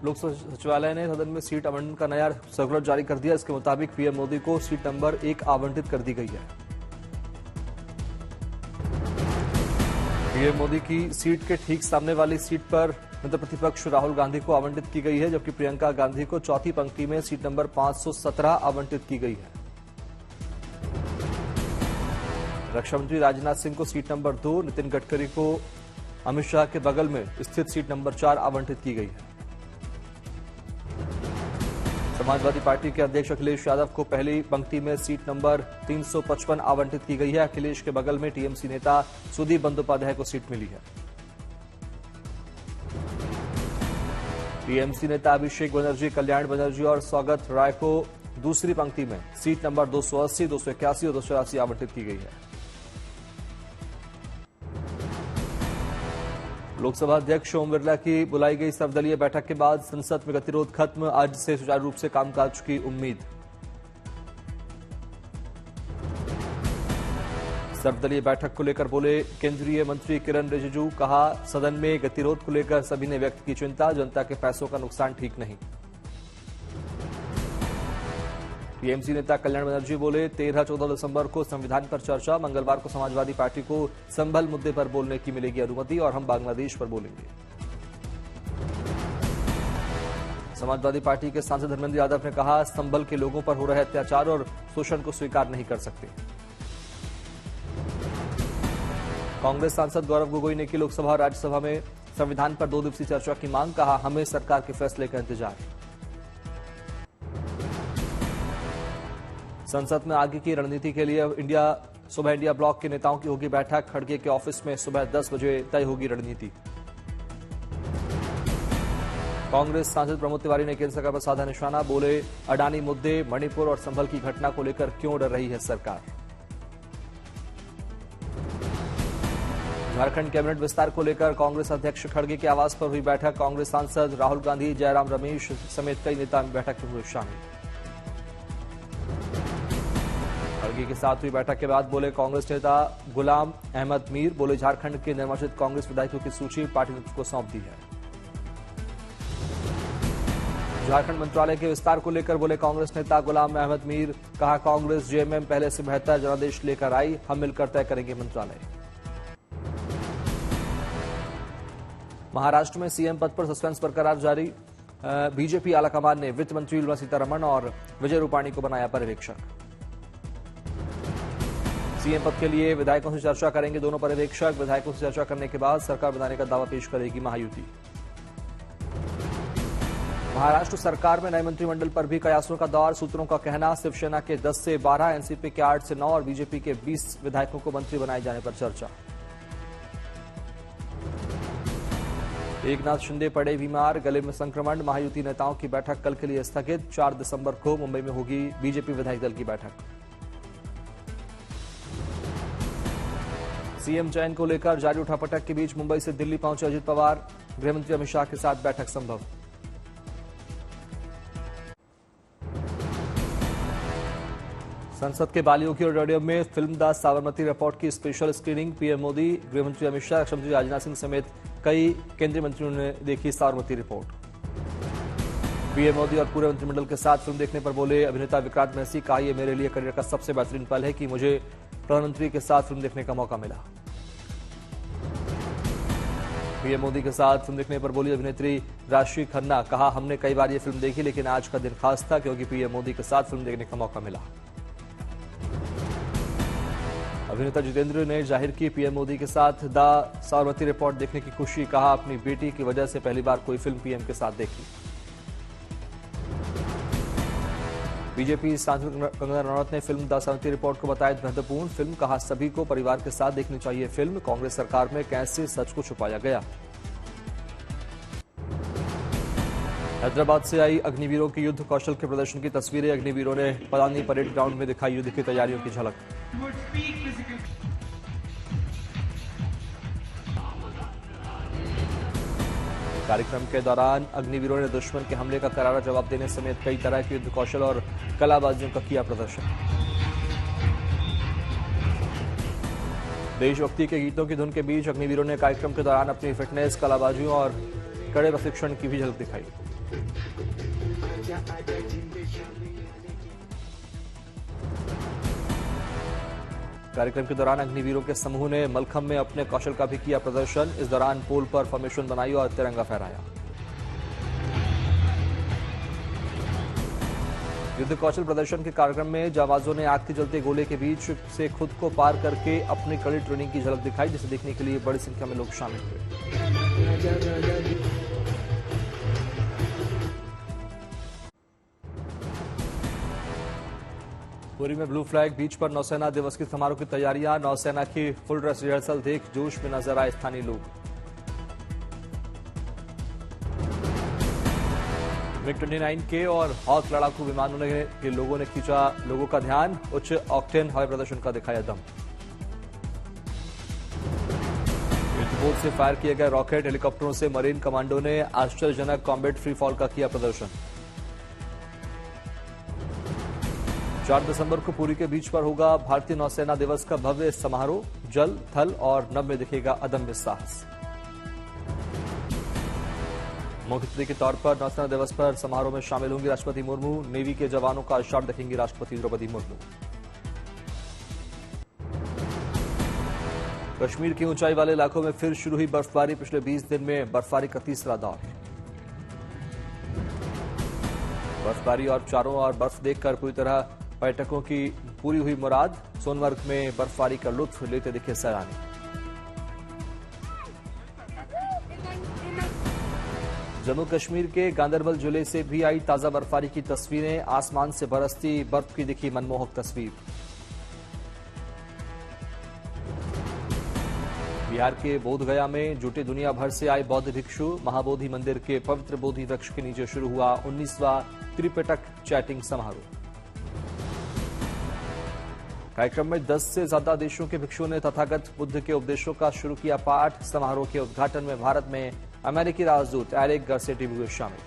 लोकसभा सचिवालय ने सदन में सीट आवंटन का नया सर्कुलर जारी कर दिया। इसके मुताबिक पीएम मोदी को सीट नंबर 1 आवंटित कर दी गई है। पीएम मोदी की सीट के ठीक सामने वाली सीट पर नेता प्रतिपक्ष राहुल गांधी को आवंटित की गई है, जबकि प्रियंका गांधी को चौथी पंक्ति में सीट नंबर 517 आवंटित की गई है। रक्षा मंत्री राजनाथ सिंह को सीट नंबर 2, नितिन गडकरी को अमित शाह के बगल में स्थित सीट नंबर 4 आवंटित की गई है। समाजवादी पार्टी के अध्यक्ष अखिलेश यादव को पहली पंक्ति में सीट नंबर 355 आवंटित की गई है। अखिलेश के बगल में टीएमसी नेता सुदीप बंदोपाध्याय को सीट मिली है। टीएमसी नेता अभिषेक बनर्जी, कल्याण बनर्जी और स्वागत राय को दूसरी पंक्ति में सीट नंबर 280, 281 और 284 आवंटित की गई है। लोकसभा अध्यक्ष ओम बिरला की बुलाई गई सर्वदलीय बैठक के बाद संसद में गतिरोध खत्म, आज से सुचारू रूप से कामकाज की उम्मीद। सर्वदलीय बैठक को लेकर बोले केंद्रीय मंत्री किरण रिजिजू, कहा सदन में गतिरोध को लेकर सभी ने व्यक्त की चिंता, जनता के पैसों का नुकसान ठीक नहीं। टीएमसी नेता कल्याण बनर्जी बोले 13-14 दिसंबर को संविधान पर चर्चा, मंगलवार को समाजवादी पार्टी को संभल मुद्दे पर बोलने की मिलेगी अनुमति और हम बांग्लादेश पर बोलेंगे। समाजवादी पार्टी के सांसद धर्मेंद्र यादव ने कहा संभल के लोगों पर हो रहे अत्याचार और शोषण को स्वीकार नहीं कर सकते। कांग्रेस सांसद गौरव गोगोई ने की लोकसभा और राज्यसभा में संविधान पर 2 दिवसीय चर्चा की मांग, कहा हमें सरकार के फैसले का इंतजार। संसद में आगे की रणनीति के लिए सुबह इंडिया ब्लॉक के नेताओं की होगी बैठक, खड़गे के ऑफिस में सुबह 10 बजे तय होगी रणनीति। कांग्रेस सांसद प्रमोद तिवारी ने केंद्र सरकार पर साधा निशाना, बोले अडानी मुद्दे, मणिपुर और संभल की घटना को लेकर क्यों डर रही है सरकार। झारखंड कैबिनेट विस्तार को लेकर कांग्रेस अध्यक्ष खड़गे के आवास पर हुई बैठक, कांग्रेस सांसद राहुल गांधी, जयराम रमेश समेत कई नेता बैठक में हुए शामिल। खड़गे के साथ हुई बैठक के बाद बोले कांग्रेस नेता गुलाम अहमद मीर, बोले झारखंड के निर्वाचित कांग्रेस विधायकों की सूची पार्टी नेतृत्व को सौंप दी है। झारखंड मंत्रालय के विस्तार को लेकर बोले कांग्रेस नेता गुलाम अहमद मीर, कहा कांग्रेस जेएमएम पहले से बेहतर जनादेश लेकर आई, हम मिलकर तय करेंगे मंत्रालय। महाराष्ट्र में सीएम पद पर सस्पेंस बरकरार जारी, बीजेपी आलाकमान ने वित्त मंत्री निर्मला सीतारमण और विजय रूपाणी को बनाया पर्यवेक्षक। सीएम पद के लिए विधायकों से चर्चा करेंगे दोनों पर्यवेक्षक, विधायकों से चर्चा करने के बाद सरकार बनाने का दावा पेश करेगी महायुति। महाराष्ट्र सरकार में नए मंत्रिमंडल पर भी कयासों का दौर, सूत्रों का कहना शिवसेना के 10 से 12, एनसीपी के 8 से 9 और बीजेपी के 20 विधायकों को मंत्री बनाए जाने पर चर्चा। एकनाथ शिंदे पड़े बीमार, गले में संक्रमण, महायुति नेताओं की बैठक कल के लिए स्थगित, 4 दिसंबर को मुंबई में होगी बीजेपी विधायक दल की बैठक। सीएम चयन को लेकर जारी उठापटक के बीच मुंबई से दिल्ली पहुंचे अजित पवार, गृहमंत्री अमित शाह के साथ बैठक संभव। संसद के बालियोगी ऑडिटोरियम में फिल्म द साबरमती रिपोर्ट की स्पेशल स्क्रीनिंग, पीएम मोदी, गृहमंत्री अमित शाह, रक्षा मंत्री राजनाथ सिंह समेत कई केंद्रीय मंत्रियों ने देखी साबरमती रिपोर्ट। पीएम मोदी और पूरे मंत्रिमंडल के साथ फिल्म देखने पर बोले अभिनेता विक्रांत मैसी, कहा यह मेरे लिए करियर का सबसे बेहतरीन पल है कि मुझे प्रधानमंत्री के साथ फिल्म देखने का मौका मिला। पीएम मोदी के साथ फिल्म देखने पर बोली अभिनेत्री राशि खन्ना, कहा हमने कई बार ये फिल्म देखी लेकिन आज का दिन खास था क्योंकि पीएम मोदी के साथ फिल्म देखने का मौका मिला। अभिनेता जितेंद्र ने जाहिर की पीएम मोदी के साथ द साबरमती रिपोर्ट देखने की खुशी, कहा अपनी बेटी की वजह से पहली बार कोई फिल्म पीएम के साथ देखी। बीजेपी सांसद कंगना रनौत ने फिल्म द साबरमती रिपोर्ट को बताया महत्वपूर्ण फिल्म, कहा सभी को परिवार के साथ देखनी चाहिए फिल्म, कांग्रेस सरकार में कैसे सच को छुपाया गया। हैदराबाद से आई अग्निवीरों की युद्ध कौशल के प्रदर्शन की तस्वीरें, अग्निवीरों ने पलानी परेड ग्राउंड में दिखाई युद्ध की तैयारियों की झलक। कार्यक्रम के दौरान अग्निवीरों ने दुश्मन के हमले का करारा जवाब देने समेत कई तरह के युद्ध कौशल और कलाबाजियों का किया प्रदर्शन। देशभक्ति के गीतों की धुन के बीच अग्निवीरों ने कार्यक्रम के दौरान अपनी फिटनेस, कलाबाजियों और कड़े प्रशिक्षण की भी झलक दिखाई। कार्यक्रम के दौरान अग्निवीरों के समूह ने मलखंब में अपने कौशल का भी किया प्रदर्शन। इस दौरान पोल पर फॉर्मेशन बनाई और तिरंगा फहराया। युद्ध कौशल प्रदर्शन के कार्यक्रम में जाबाजों ने आग के जलते गोले के बीच से खुद को पार करके अपनी कड़ी ट्रेनिंग की झलक दिखाई, जिसे देखने के लिए बड़ी संख्या में लोग शामिल हुए। पुरी में ब्लू फ्लैग बीच पर नौसेना दिवस के समारोह की तैयारियां। नौसेना की फुल ड्रेस रिहर्सल देख जोश में नजर आए स्थानीय लोग। MiG-29 के और हॉक लड़ाकू विमानों के लोगों ने खींचा लोगों का ध्यान। उच्च ऑक्टेन हवाई प्रदर्शन का दिखाया दम। युद्धपोत से फायर किए गए रॉकेट, हेलीकॉप्टरों से मरीन कमांडो ने आश्चर्यजनक कॉम्बैट फ्री फॉल का किया प्रदर्शन। 4 दिसंबर को पुरी के बीच पर होगा भारतीय नौसेना दिवस का भव्य समारोह। जल, थल और नभ में दिखेगा अदम्य साहस। मुख्य अतिथि के तौर पर नौसेना दिवस पर समारोह में शामिल होंगी राष्ट्रपति मुर्मू। नेवी के जवानों का शॉट देखेंगी राष्ट्रपति द्रौपदी मुर्मू। कश्मीर के ऊंचाई वाले इलाकों में फिर शुरू हुई बर्फबारी। पिछले 20 दिन में बर्फबारी का तीसरा दौर। बर्फबारी और चारों ओर बर्फ देखकर पूरी तरह पर्यटकों की पूरी हुई मुराद। सोनमर्ग में बर्फबारी का लुत्फ लेते दिखे सैलानी। जम्मू कश्मीर के गांदरबल जिले से भी आई ताजा बर्फबारी की तस्वीरें। आसमान से बरसती बर्फ की दिखी मनमोहक तस्वीर। बिहार के बोधगया में जुटे दुनिया भर से आए बौद्ध भिक्षु। महाबोधि मंदिर के पवित्र बोधि वृक्ष के नीचे शुरू हुआ 19वां त्रिपिटक चैटिंग समारोह। कार्यक्रम में 10 से ज्यादा देशों के भिक्षुओं ने तथागत बुद्ध के उपदेशों का शुरू किया पाठ। समारोह के उद्घाटन में भारत में अमेरिकी राजदूत एरिक गार्सेटी भी हुए शामिल।